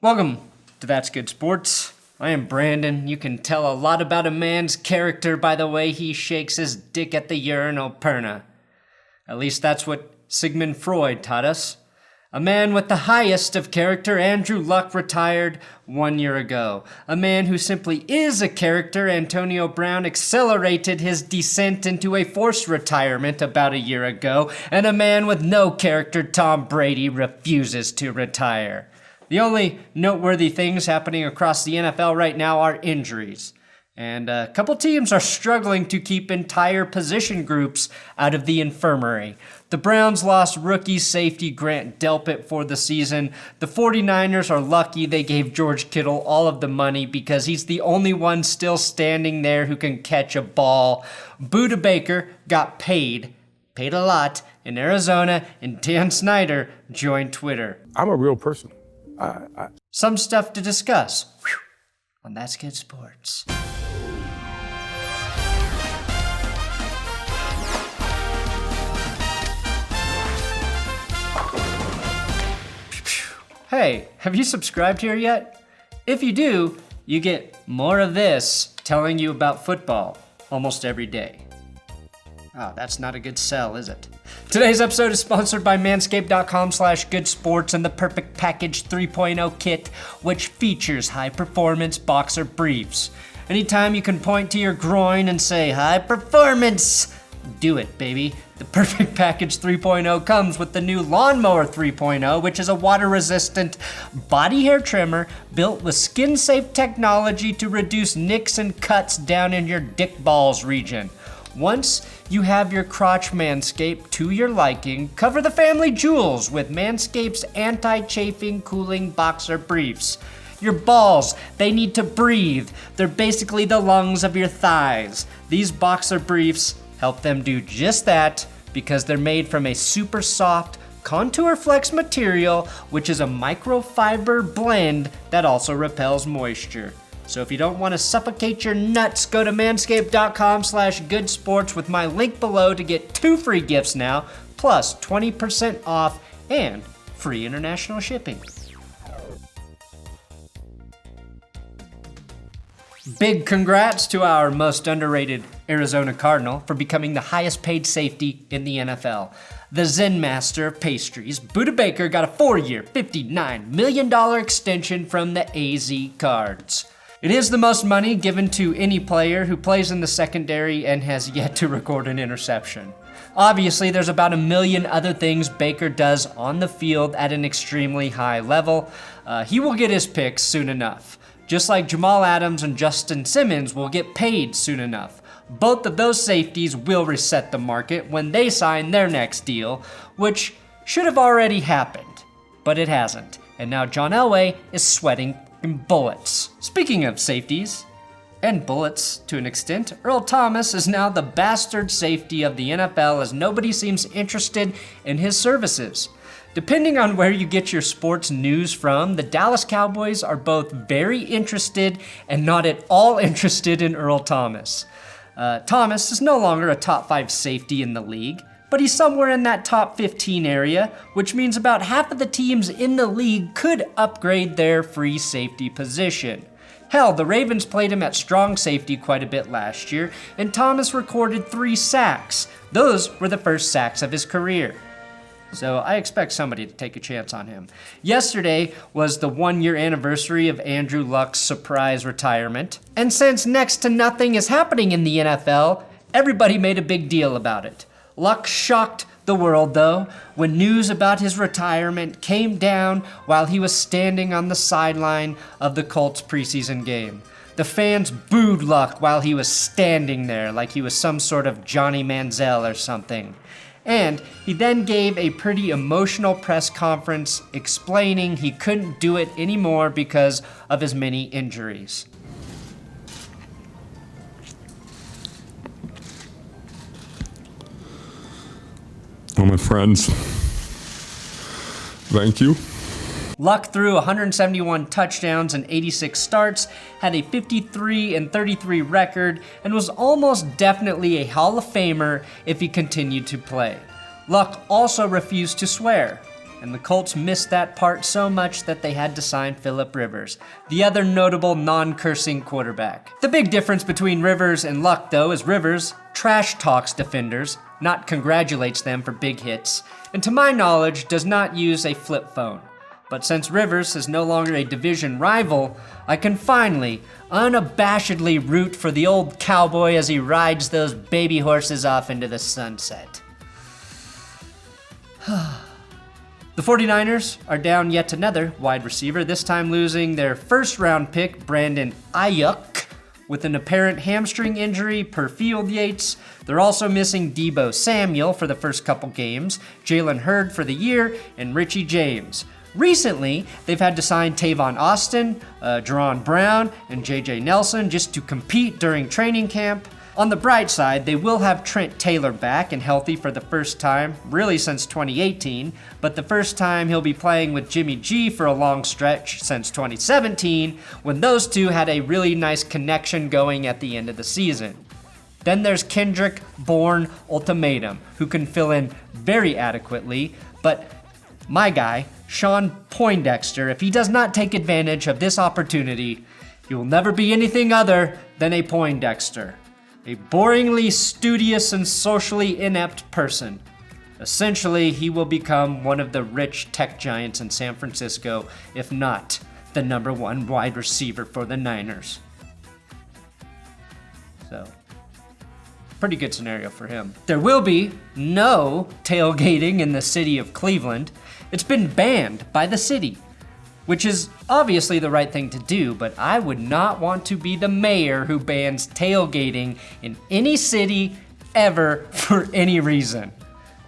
Welcome to That's Good Sports. I am Brandon. You can tell a lot about a man's character by the way he shakes his dick at the urinal perna. At least that's what Sigmund Freud taught us. A man with the highest of character, Andrew Luck, retired 1 year ago. A man who simply is a character, Antonio Brown, accelerated his descent into a forced retirement about a year ago. And a man with no character, Tom Brady, refuses to retire. The only noteworthy things happening across the NFL right now are injuries. And a couple teams are struggling to keep entire position groups out of the infirmary. The Browns lost rookie safety Grant Delpit for the season. The 49ers are lucky they gave George Kittle all of the money because he's the only one still standing there who can catch a ball. Budda Baker got paid a lot in Arizona, and Dan Snyder joined Twitter. I'm a real person. Some stuff to discuss on That's Good Sports. Hey, have you subscribed here yet? If you do, you get more of this telling you about football almost every day. Oh, that's not a good sell, is it? Today's episode is sponsored by Manscape.com/GoodSports and the Perfect Package 3.0 kit, which features high-performance boxer briefs. Anytime you can point to your groin and say, high performance, do it, baby. The Perfect Package 3.0 comes with the new Lawnmower 3.0, which is a water-resistant body hair trimmer built with skin-safe technology to reduce nicks and cuts down in your dick balls region. Once you have your crotch manscaped to your liking, cover the family jewels with Manscaped's anti-chafing cooling boxer briefs. Your balls, they need to breathe. They're basically the lungs of your thighs. These boxer briefs help them do just that because they're made from a super soft Contour Flex material, which is a microfiber blend that also repels moisture. So if you don't want to suffocate your nuts, go to manscape.com/goodsports with my link below to get 2 free gifts now, plus 20% off and free international shipping. Big congrats to our most underrated Arizona Cardinal for becoming the highest paid safety in the NFL. The Zen master of pastries, Budda Baker, got a 4-year, $59 million extension from the AZ Cards. It is the most money given to any player who plays in the secondary and has yet to record an interception. Obviously, there's about a million other things Baker does on the field at an extremely high level. He will get his picks soon enough. Just like Jamal Adams and Justin Simmons will get paid soon enough. Both of those safeties will reset the market when they sign their next deal, which should have already happened, but it hasn't. And now John Elway is sweating bullets. Speaking of safeties, and bullets to an extent, Earl Thomas is now the bastard safety of the NFL as nobody seems interested in his services. Depending on where you get your sports news from, the Dallas Cowboys are both very interested and not at all interested in Earl Thomas. Thomas is no longer a top 5 safety in the league, but he's somewhere in that top 15 area, which means about half of the teams in the league could upgrade their free safety position. Hell, the Ravens played him at strong safety quite a bit last year, and Thomas recorded 3 sacks. Those were the first sacks of his career. So I expect somebody to take a chance on him. Yesterday was the 1-year anniversary of Andrew Luck's surprise retirement, and since next to nothing is happening in the NFL, everybody made a big deal about it. Luck shocked the world, though, when news about his retirement came down while he was standing on the sideline of the Colts preseason game. The fans booed Luck while he was standing there like he was some sort of Johnny Manziel or something. And he then gave a pretty emotional press conference explaining he couldn't do it anymore because of his many injuries. Well, my friends, thank you. Luck threw 171 touchdowns and 86 starts, had a 53-33 record, and was almost definitely a Hall of Famer if he continued to play. Luck also refused to swear. and the Colts missed that part so much that they had to sign Phillip Rivers, the other notable non-cursing quarterback. The big difference between Rivers and Luck, though, is Rivers trash talks defenders, not congratulates them for big hits, and to my knowledge does not use a flip phone. But since Rivers is no longer a division rival, I can finally, unabashedly root for the old cowboy as he rides those baby horses off into the sunset. The 49ers are down yet another wide receiver, this time losing their first-round pick, Brandon Ayuk, with an apparent hamstring injury per Field Yates. They're also missing Deebo Samuel for the first couple games, Jalen Hurd for the year, and Richie James. Recently, they've had to sign Tavon Austin, Jerron Brown, and J.J. Nelson just to compete during training camp. On the bright side, they will have Trent Taylor back and healthy for the first time, really since 2018, but the first time he'll be playing with Jimmy G for a long stretch since 2017, when those two had a really nice connection going at the end of the season. Then there's Kendrick Bourne Ultimatum, who can fill in very adequately, but my guy, Sean Poindexter, if he does not take advantage of this opportunity, he will never be anything other than a Poindexter. A boringly studious and socially inept person. Essentially, he will become one of the rich tech giants in San Francisco, if not the number one wide receiver for the Niners. So, pretty good scenario for him. There will be no tailgating in the city of Cleveland. It's been banned by the city, which is obviously the right thing to do, but I would not want to be the mayor who bans tailgating in any city ever for any reason.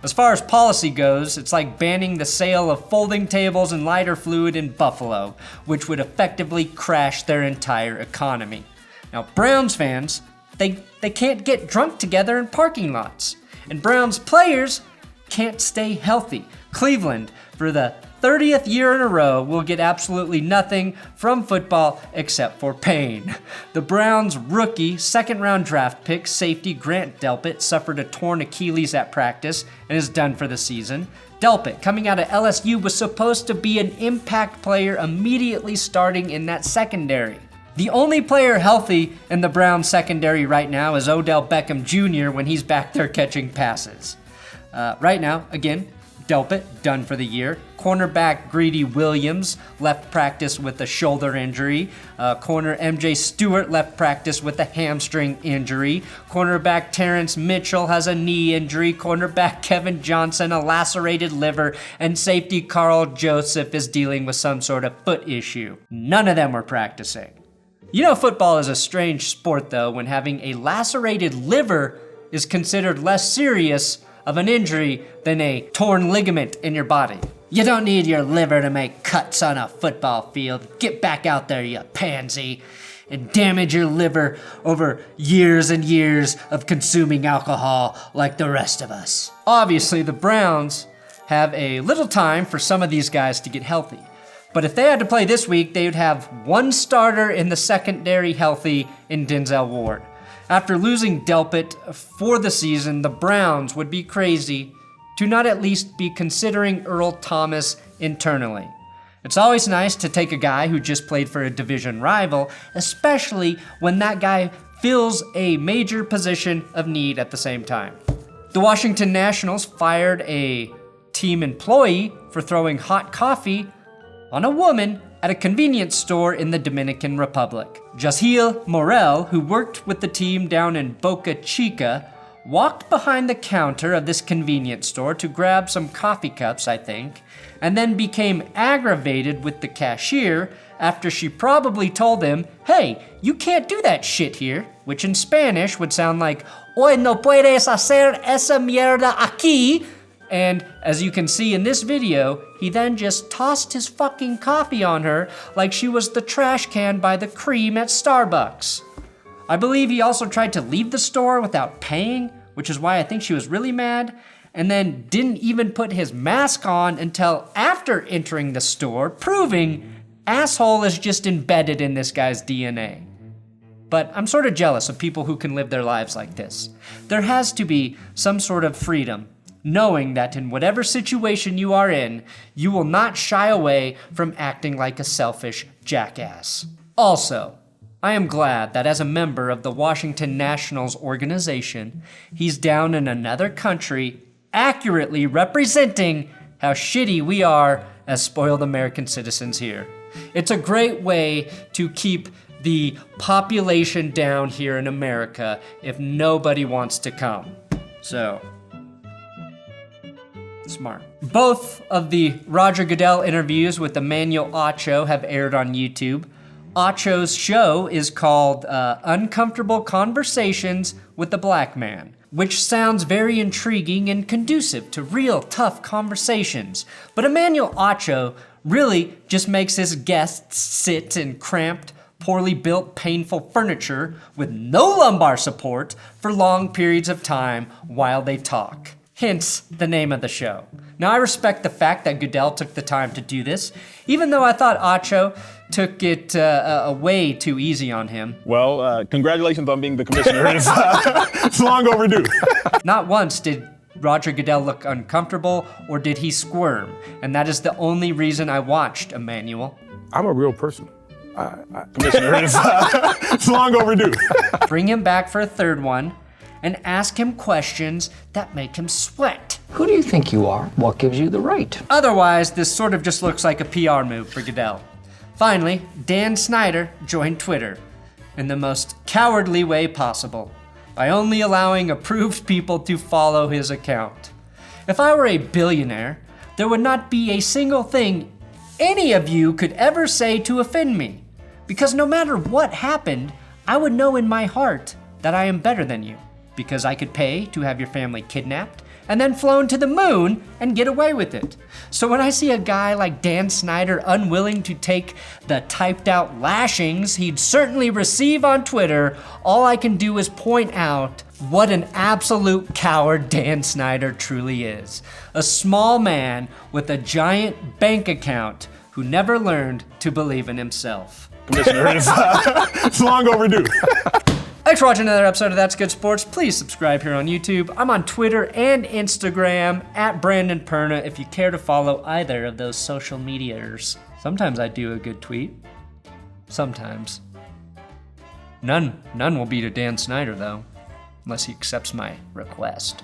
As far as policy goes, it's like banning the sale of folding tables and lighter fluid in Buffalo, which would effectively crash their entire economy. Now, Browns fans, they can't get drunk together in parking lots, and Browns players can't stay healthy. Cleveland, for the 30th year in a row, will get absolutely nothing from football except for pain. The Browns' rookie second-round draft pick, safety Grant Delpit, suffered a torn Achilles at practice and is done for the season. Delpit, coming out of LSU, was supposed to be an impact player immediately starting in that secondary. The only player healthy in the Browns secondary right now is Odell Beckham Jr. when he's back there catching passes. Right now, again, Delpit, done for the year. Cornerback Greedy Williams left practice with a shoulder injury. Corner MJ Stewart left practice with a hamstring injury. Cornerback Terrence Mitchell has a knee injury. Cornerback Kevin Johnson, a lacerated liver. And safety Carl Joseph is dealing with some sort of foot issue. None of them were practicing. You know, football is a strange sport, though, when having a lacerated liver is considered less serious of an injury than a torn ligament in your body. You don't need your liver to make cuts on a football field. Get back out there, you pansy, and damage your liver over years and years of consuming alcohol like the rest of us. Obviously, the Browns have a little time for some of these guys to get healthy. But if they had to play this week, they would have one starter in the secondary healthy in Denzel Ward. After losing Delpit for the season, the Browns would be crazy to not at least be considering Earl Thomas internally. It's always nice to take a guy who just played for a division rival, especially when that guy fills a major position of need at the same time. The Washington Nationals fired a team employee for throwing hot coffee on a woman at a convenience store in the Dominican Republic. Jaciel Morel, who worked with the team down in Boca Chica, walked behind the counter of this convenience store to grab some coffee cups, I think, and then became aggravated with the cashier after she probably told him, "Hey, you can't do that shit here," which in Spanish would sound like, "Hoy no puedes hacer esa mierda aquí." And as you can see in this video, he then just tossed his fucking coffee on her like she was the trash can by the cream at Starbucks. I believe he also tried to leave the store without paying, which is why I think she was really mad, and then didn't even put his mask on until after entering the store, proving asshole is just embedded in this guy's DNA. But I'm sort of jealous of people who can live their lives like this. There has to be some sort of freedom knowing that in whatever situation you are in, you will not shy away from acting like a selfish jackass. Also, I am glad that as a member of the Washington Nationals organization, he's down in another country accurately representing how shitty we are as spoiled American citizens here. It's a great way to keep the population down here in America if nobody wants to come. So, smart. Both of the Roger Goodell interviews with Emmanuel Acho have aired on YouTube. Acho's show is called Uncomfortable Conversations with the Black Man, which sounds very intriguing and conducive to real tough conversations. But Emmanuel Acho really just makes his guests sit in cramped, poorly built, painful furniture with no lumbar support for long periods of time while they talk. Hence the name of the show. Now, I respect the fact that Goodell took the time to do this, even though I thought Acho took it way too easy on him. Well, congratulations on being the commissioner. It's long overdue. Not once did Roger Goodell look uncomfortable or did he squirm, and that is the only reason I watched Emmanuel. I'm a real person. Commissioner, it's long overdue. Bring him back for a third one and ask him questions that make him sweat. Who do you think you are? What gives you the right? Otherwise, this sort of just looks like a PR move for Goodell. Finally, Dan Snyder joined Twitter in the most cowardly way possible by only allowing approved people to follow his account. If I were a billionaire, there would not be a single thing any of you could ever say to offend me, because no matter what happened, I would know in my heart that I am better than you, because I could pay to have your family kidnapped and then flown to the moon and get away with it. So when I see a guy like Dan Snyder unwilling to take the typed out lashings he'd certainly receive on Twitter, all I can do is point out what an absolute coward Dan Snyder truly is. A small man with a giant bank account who never learned to believe in himself. Commissioner, it's long overdue. Thanks for watching another episode of That's Good Sports. Please subscribe here on YouTube. I'm on Twitter and Instagram at Brandon Perna if you care to follow either of those social medias. Sometimes I do a good tweet. Sometimes. None will beat a Dan Snyder though, unless he accepts my request.